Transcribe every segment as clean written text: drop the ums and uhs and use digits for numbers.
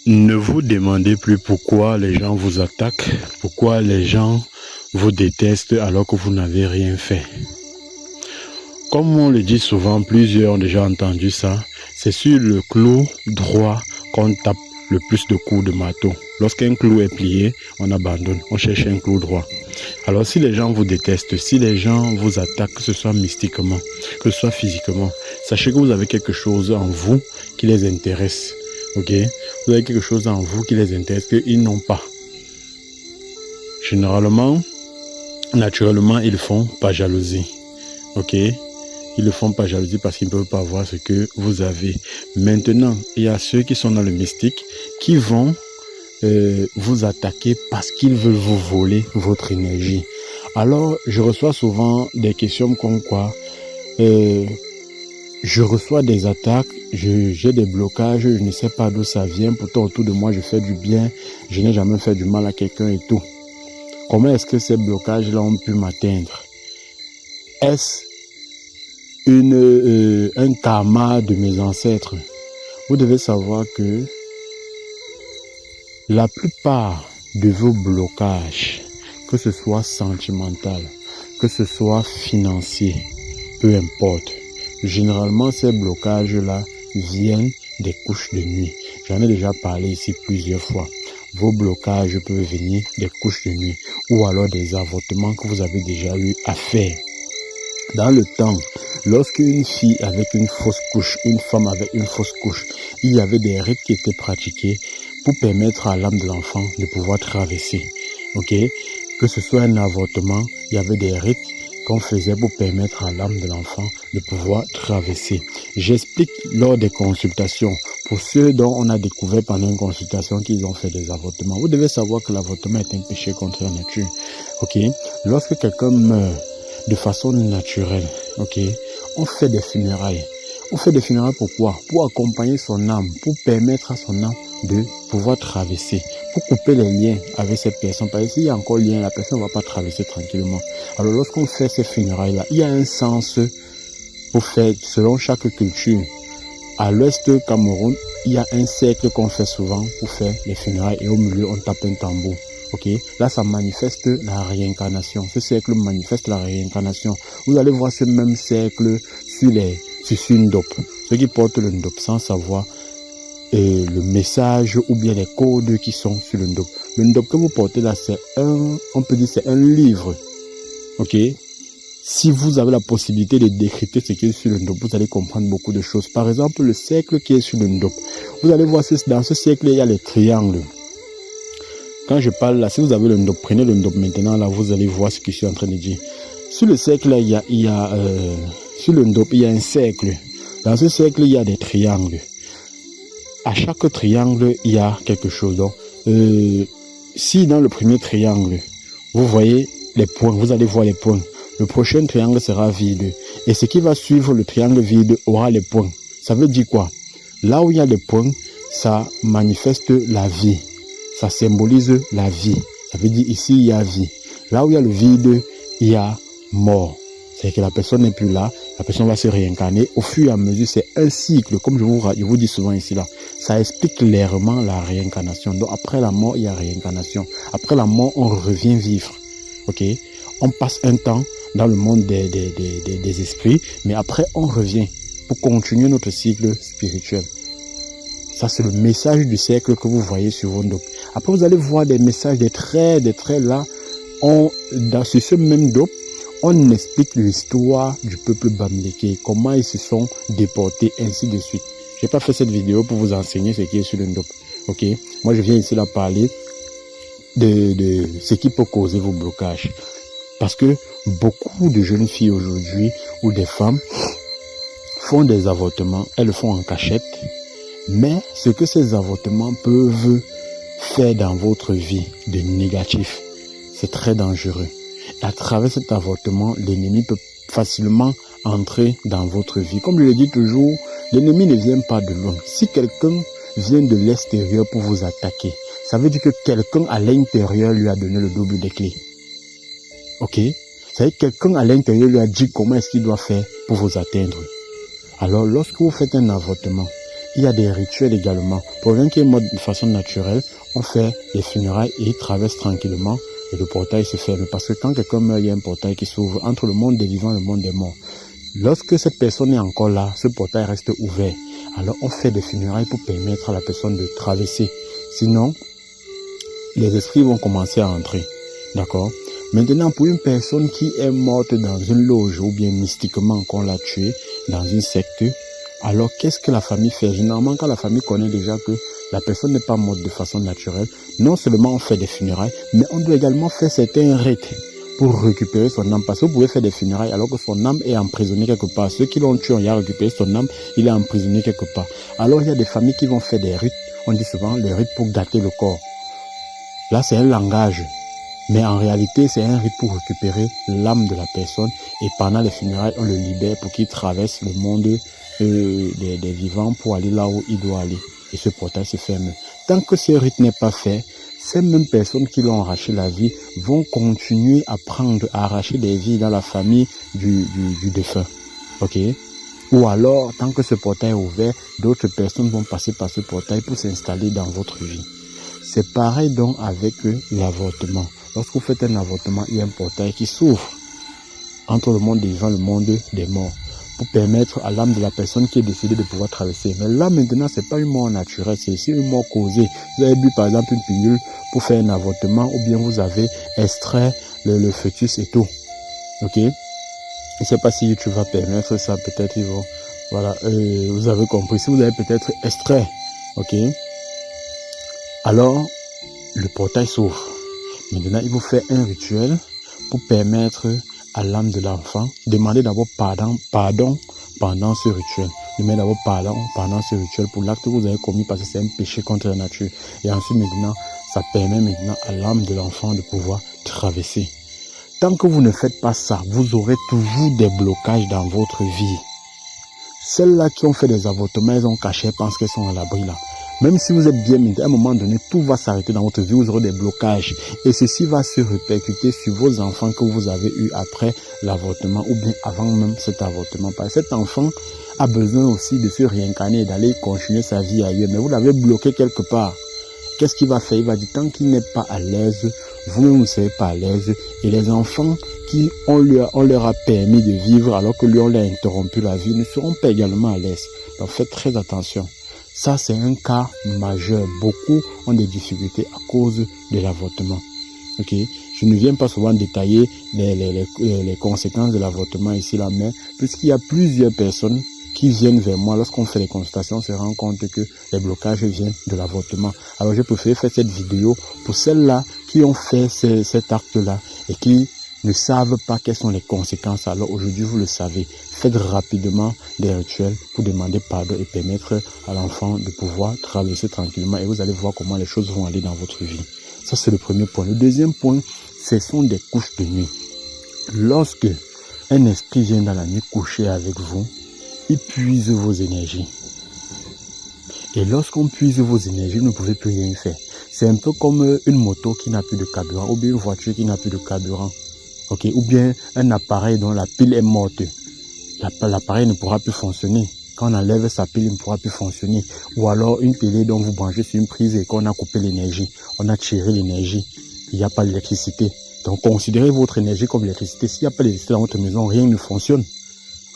Ne vous demandez plus pourquoi les gens vous attaquent, pourquoi les gens vous détestent alors que vous n'avez rien fait. Comme on le dit souvent, plusieurs ont déjà entendu ça, c'est sur le clou droit qu'on tape le plus de coups de marteau. Lorsqu'un clou est plié, on abandonne, on cherche un clou droit. Alors si les gens vous détestent, si les gens vous attaquent, que ce soit mystiquement, que ce soit physiquement, sachez que vous avez quelque chose en vous qui les intéresse. Ok, vous avez quelque chose en vous qui les intéresse qu'ils n'ont pas. Généralement, naturellement, ils font pas jalousie. Ok, ils le font pas jalousie parce qu'ils ne peuvent pas voir ce que vous avez. Maintenant, il y a ceux qui sont dans le mystique qui vont vous attaquer parce qu'ils veulent vous voler votre énergie. Alors, je reçois souvent des questions comme quoi je reçois des attaques, j'ai des blocages, je ne sais pas d'où ça vient. Pourtant, autour de moi, je fais du bien. Je n'ai jamais fait du mal à quelqu'un et tout. Comment est-ce que ces blocages-là ont pu m'atteindre? Est-ce un karma de mes ancêtres? Vous devez savoir que la plupart de vos blocages, que ce soit sentimental, que ce soit financier, peu importe, généralement, ces blocages-là viennent des couches de nuit. J'en ai déjà parlé ici plusieurs fois. Vos blocages peuvent venir des couches de nuit ou alors des avortements que vous avez déjà eu à faire. Dans le temps, lorsqu'une fille avec une fausse couche, une femme avec une fausse couche, il y avait des rites qui étaient pratiqués pour permettre à l'âme de l'enfant de pouvoir traverser. Ok? Que ce soit un avortement, il y avait des rites qu'on faisait pour permettre à l'âme de l'enfant de pouvoir traverser. J'explique lors des consultations, pour ceux dont on a découvert pendant une consultation qu'ils ont fait des avortements. Vous devez savoir que l'avortement est un péché contre la nature. Ok? Lorsque quelqu'un meurt de façon naturelle, ok, on fait des funérailles. On fait des funérailles pourquoi? Pour accompagner son âme, pour permettre à son âme de pouvoir traverser, pour couper les liens avec cette personne. Parce que s'il y a encore lien, la personne ne va pas traverser tranquillement. Alors lorsqu'on fait ces funérailles-là, il y a un sens pour faire, selon chaque culture. À l'ouest du Cameroun, il y a un cercle qu'on fait souvent pour faire les funérailles et au milieu, on tape un tambour. Ok, là, ça manifeste la réincarnation. Ce cercle manifeste la réincarnation. Vous allez voir ce même cercle sur une dope. Ceux qui portent le ndop sans savoir le message ou bien les codes qui sont sur le ndop. Le ndop que vous portez là, c'est on peut dire c'est un livre. Ok, si vous avez la possibilité de décrypter ce qui est sur le ndop, vous allez comprendre beaucoup de choses. Par exemple, le cercle qui est sur le ndop. Vous allez voir dans ce cercle, il y a les triangles. Quand je parle là, si vous avez le ndop, prenez le ndop maintenant, là, vous allez voir ce que je suis en train de dire. Sur le cercle, là, sur le ndop, il y a un cercle. Dans ce cercle, il y a des triangles. À chaque triangle, il y a quelque chose. Donc, si dans le premier triangle, vous voyez les points, vous allez voir les points. Le prochain triangle sera vide. Et ce qui va suivre le triangle vide aura les points. Ça veut dire quoi? Là où il y a des points, ça manifeste la vie. Ça symbolise la vie. Ça veut dire ici, il y a vie. Là où il y a le vide, il y a mort. C'est que la personne n'est plus là. La personne va se réincarner. Au fur et à mesure, c'est un cycle. Comme je vous dis souvent ici, là. Ça explique clairement la réincarnation. Donc, après la mort, il y a réincarnation. Après la mort, on revient vivre. Ok? On passe un temps dans le monde des esprits. Mais après, on revient pour continuer notre cycle spirituel. Ça, c'est le message du cercle que vous voyez sur vos dopes. Après, vous allez voir des messages, des traits là. Sur ce même dope, on explique l'histoire du peuple Bamileke, comment ils se sont déportés, ainsi de suite. Je n'ai pas fait cette vidéo pour vous enseigner ce qui est sur le dope. Ok? Moi, je viens ici là parler de ce qui peut causer vos blocages. Parce que beaucoup de jeunes filles aujourd'hui, ou des femmes, font des avortements. Elles le font en cachette. Mais ce que ces avortements peuvent faire dans votre vie de négatif, c'est très dangereux. Et à travers cet avortement, l'ennemi peut facilement entrer dans votre vie. Comme je le dis toujours, l'ennemi ne vient pas de loin. Si quelqu'un vient de l'extérieur pour vous attaquer, ça veut dire que quelqu'un à l'intérieur lui a donné le double des clés. Ok? Ça veut dire que quelqu'un à l'intérieur lui a dit comment est-ce qu'il doit faire pour vous atteindre. Alors, lorsque vous faites un avortement, il y a des rituels également. Pour quelqu'un qui est mort de façon naturelle, on fait les funérailles et il traverse tranquillement et le portail se ferme. Parce que quand quelqu'un meurt, il y a un portail qui s'ouvre entre le monde des vivants et le monde des morts. Lorsque cette personne est encore là, ce portail reste ouvert. Alors on fait des funérailles pour permettre à la personne de traverser. Sinon, les esprits vont commencer à entrer. D'accord? Maintenant, pour une personne qui est morte dans une loge ou bien mystiquement qu'on l'a tuée dans une secte, alors qu'est-ce que la famille fait? Généralement, quand la famille connaît déjà que la personne n'est pas morte de façon naturelle, non seulement on fait des funérailles, mais on doit également faire certains rites pour récupérer son âme. Parce que vous pouvez faire des funérailles alors que son âme est emprisonnée quelque part. Ceux qui l'ont tué, on y a récupéré son âme, il est emprisonné quelque part. Alors il y a des familles qui vont faire des rites, on dit souvent les rites pour gâter le corps. Là, c'est un langage. Mais en réalité, c'est un rite pour récupérer l'âme de la personne. Et pendant les funérailles, on le libère pour qu'il traverse le monde des vivants pour aller là où il doit aller. Et ce portail se ferme. Tant que ce rite n'est pas fait, ces mêmes personnes qui l'ont arraché la vie vont continuer à arracher des vies dans la famille du défunt. Ok? Ou alors, tant que ce portail est ouvert, d'autres personnes vont passer par ce portail pour s'installer dans votre vie. C'est pareil donc avec l'avortement. Lorsque vous faites un avortement, il y a un portail qui s'ouvre entre le monde des vivants et le monde des morts pour permettre à l'âme de la personne qui est décédée de pouvoir traverser. Mais là maintenant, c'est pas une mort naturelle, c'est ici une mort causée. Vous avez bu par exemple une pilule pour faire un avortement ou bien vous avez extrait le fœtus et tout. Ok? Je ne sais pas si tu vas permettre ça, peut-être ils vont. Voilà, vous avez compris. Si vous avez peut-être extrait, ok? Alors, le portail s'ouvre. Maintenant, il vous fait un rituel pour permettre à l'âme de l'enfant, demandez d'abord pardon pendant ce rituel. Demandez d'abord pardon pendant ce rituel pour l'acte que vous avez commis parce que c'est un péché contre la nature. Et ensuite, maintenant, ça permet maintenant à l'âme de l'enfant de pouvoir traverser. Tant que vous ne faites pas ça, vous aurez toujours des blocages dans votre vie. Celles-là qui ont fait des avortements, elles ont caché, elles pensent qu'elles sont à l'abri là. Même si vous êtes bien mis, à un moment donné, tout va s'arrêter dans votre vie, vous aurez des blocages. Et ceci va se répercuter sur vos enfants que vous avez eus après l'avortement ou bien avant même cet avortement. Parce que cet enfant a besoin aussi de se réincarner et d'aller continuer sa vie ailleurs. Mais vous l'avez bloqué quelque part. Qu'est-ce qu'il va faire? Il va dire, tant qu'il n'est pas à l'aise, vous ne serez pas à l'aise. Et les enfants qui on leur a permis de vivre alors que lui on leur a interrompu la vie ne seront pas également à l'aise. Donc faites très attention. Ça, c'est un cas majeur. Beaucoup ont des difficultés à cause de l'avortement. Ok? Je ne viens pas souvent détailler les conséquences de l'avortement ici, là, mais puisqu'il y a plusieurs personnes qui viennent vers moi, lorsqu'on fait les consultations, on se rend compte que les blocages viennent de l'avortement. Alors, j'ai préféré faire cette vidéo pour celles-là qui ont fait cet acte-là et qui ne savent pas quelles sont les conséquences. Alors aujourd'hui, vous le savez. Faites rapidement des rituels pour demander pardon et permettre à l'enfant de pouvoir traverser tranquillement. Et vous allez voir comment les choses vont aller dans votre vie. Ça, c'est le premier point. Le deuxième point, ce sont des couches de nuit. Lorsque un esprit vient dans la nuit coucher avec vous, il puise vos énergies. Et lorsqu'on puise vos énergies, vous ne pouvez plus rien faire. C'est un peu comme une moto qui n'a plus de carburant ou bien une voiture qui n'a plus de carburant. Okay? Ou bien un appareil dont la pile est morte. L'appareil ne pourra plus fonctionner. Quand on enlève sa pile, il ne pourra plus fonctionner. Ou alors une télé dont vous branchez sur une prise et qu'on a coupé l'énergie. On a tiré l'énergie. Il n'y a pas d'électricité. Donc considérez votre énergie comme l'électricité. S'il n'y a pas d'électricité dans votre maison, rien ne fonctionne.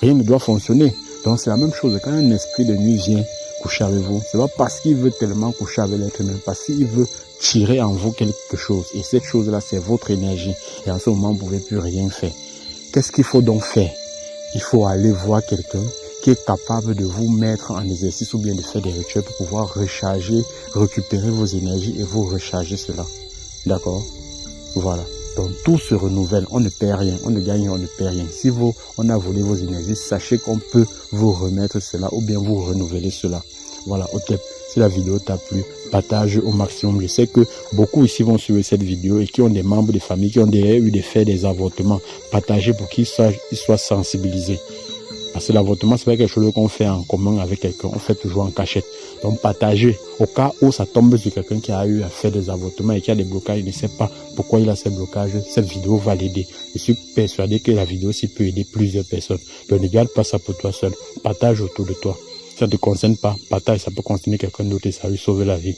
Rien ne doit fonctionner. Donc c'est la même chose. Quand un esprit de nuit vient coucher avec vous, c'est pas parce qu'il veut tellement coucher avec l'être humain, parce qu'il veut tirer en vous quelque chose. Et cette chose-là, c'est votre énergie. Et en ce moment, vous ne pouvez plus rien faire. Qu'est-ce qu'il faut donc faire? Il faut aller voir quelqu'un qui est capable de vous mettre en exercice ou bien de faire des rituels pour pouvoir recharger, récupérer vos énergies et vous recharger cela. D'accord? Voilà. Donc tout se renouvelle, on ne perd rien, on ne gagne rien, on ne perd rien. Si on a volé vos énergies, sachez qu'on peut vous remettre cela ou bien vous renouveler cela. Voilà, ok. Si la vidéo t'a plu, partage au maximum. Je sais que beaucoup ici vont suivre cette vidéo et qui ont des membres de famille qui ont déjà eu des avortements. Partagez pour qu'ils soient sensibilisés. Parce que l'avortement, c'est pas quelque chose qu'on fait en commun avec quelqu'un. On fait toujours en cachette. Donc, partagez. Au cas où ça tombe sur quelqu'un qui a eu à faire des avortements et qui a des blocages, il ne sait pas pourquoi il a ces blocages. Cette vidéo va l'aider. Je suis persuadé que la vidéo aussi peut aider plusieurs personnes. Donc, ne garde pas ça pour toi seul. Partage autour de toi. ça ne te concerne pas, partage, ça peut concerner quelqu'un d'autre et ça lui sauver la vie.